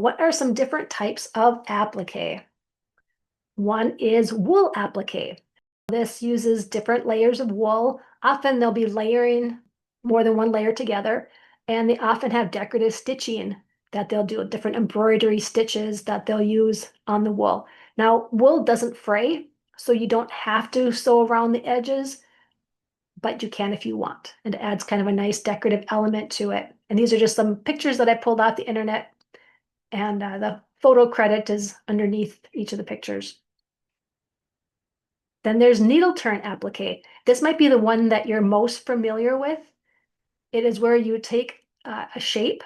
What are some different types of applique? One is wool applique. This uses different layers of wool. Often they'll be layering more than one layer together, and they often have decorative stitching that they'll do, different embroidery stitches that they'll use on the wool. Now, wool doesn't fray, so you don't have to sew around the edges, but you can if you want. And it adds kind of a nice decorative element to it. And these are just some pictures that I pulled off the internet, and the photo credit is underneath each of the pictures. Then there's needle turn applique. This might be the one that you're most familiar with. It is where you take a shape,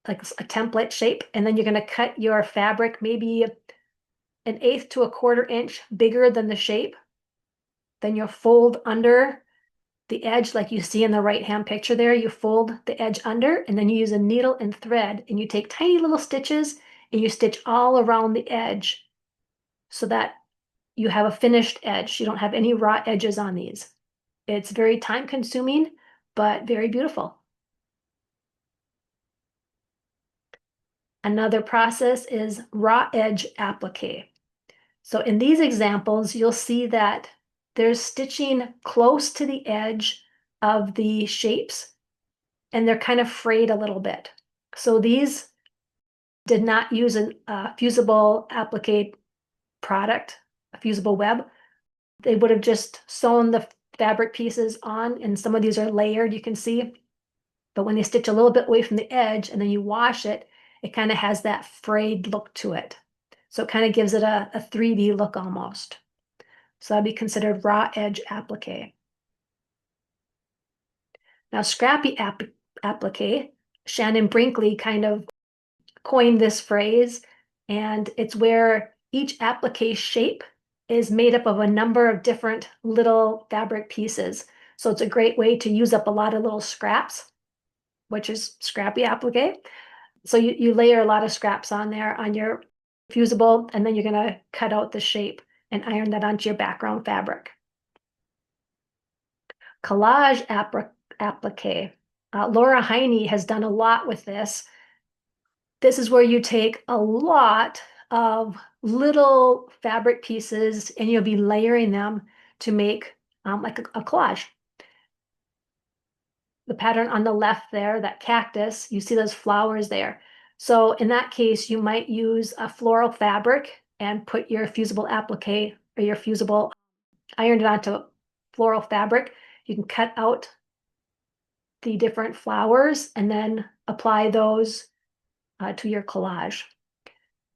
like a template shape, and then you're going to cut your fabric maybe 1/8 to 1/4 inch bigger than the shape. Then you'll fold under the edge like you see in the right-hand picture there. You fold the edge under, and then you use a needle and thread, and you take tiny little stitches and you stitch all around the edge so that you have a finished edge. You don't have any raw edges on these. It's very time consuming, but very beautiful. Another process is raw edge applique. So in these examples, you'll see that there's stitching close to the edge of the shapes, and they're kind of frayed a little bit. So these did not use a fusible applique product, a fusible web. They would have just sewn the fabric pieces on, and some of these are layered, you can see. But when they stitch a little bit away from the edge and then you wash it, it kind of has that frayed look to it. So it kind of gives it a 3D look almost. So that'd be considered raw edge applique. Now, scrappy applique, Shannon Brinkley kind of coined this phrase, and it's where each applique shape is made up of a number of different little fabric pieces. So it's a great way to use up a lot of little scraps, which is scrappy applique. So you layer a lot of scraps on there on your fusible, and then you're going to cut out the shape and iron that onto your background fabric. Collage applique. Laura Heine has done a lot with this. This is where you take a lot of little fabric pieces and you'll be layering them to make like a collage. The pattern on the left there, that cactus, you see those flowers there. So in that case, you might use a floral fabric and put your fusible applique or your fusible, iron it onto floral fabric. You can cut out the different flowers and then apply those to your collage.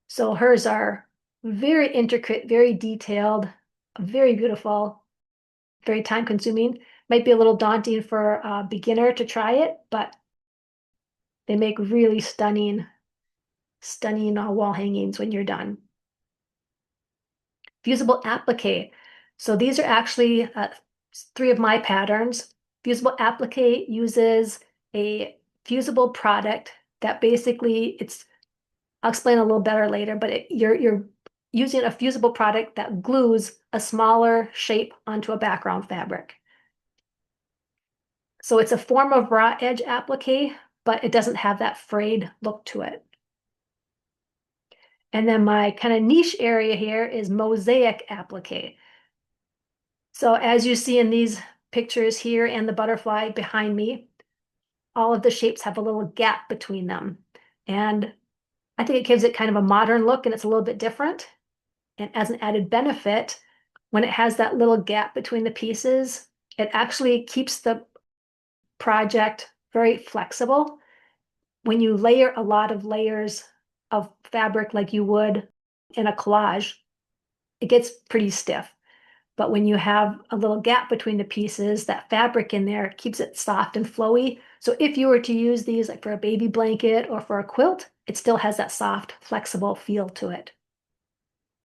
So hers are very intricate, very detailed, very beautiful, very time consuming. Might be a little daunting for a beginner to try it, but they make really stunning wall hangings when you're done. Fusible applique. So these are actually 3 of my patterns. Fusible applique uses a fusible product that basically I'll explain a little better later, but you're using a fusible product that glues a smaller shape onto a background fabric. So it's a form of raw edge applique, but it doesn't have that frayed look to it. And then my kind of niche area here is mosaic applique. So as you see in these pictures here and the butterfly behind me, all of the shapes have a little gap between them. And I think it gives it kind of a modern look, and it's a little bit different. And as an added benefit, when it has that little gap between the pieces, it actually keeps the project very flexible. When you layer a lot of layers of fabric like you would in a collage, it gets pretty stiff. But when you have a little gap between the pieces, that fabric in there keeps it soft and flowy. So if you were to use these like for a baby blanket or for a quilt, it still has that soft, flexible feel to it.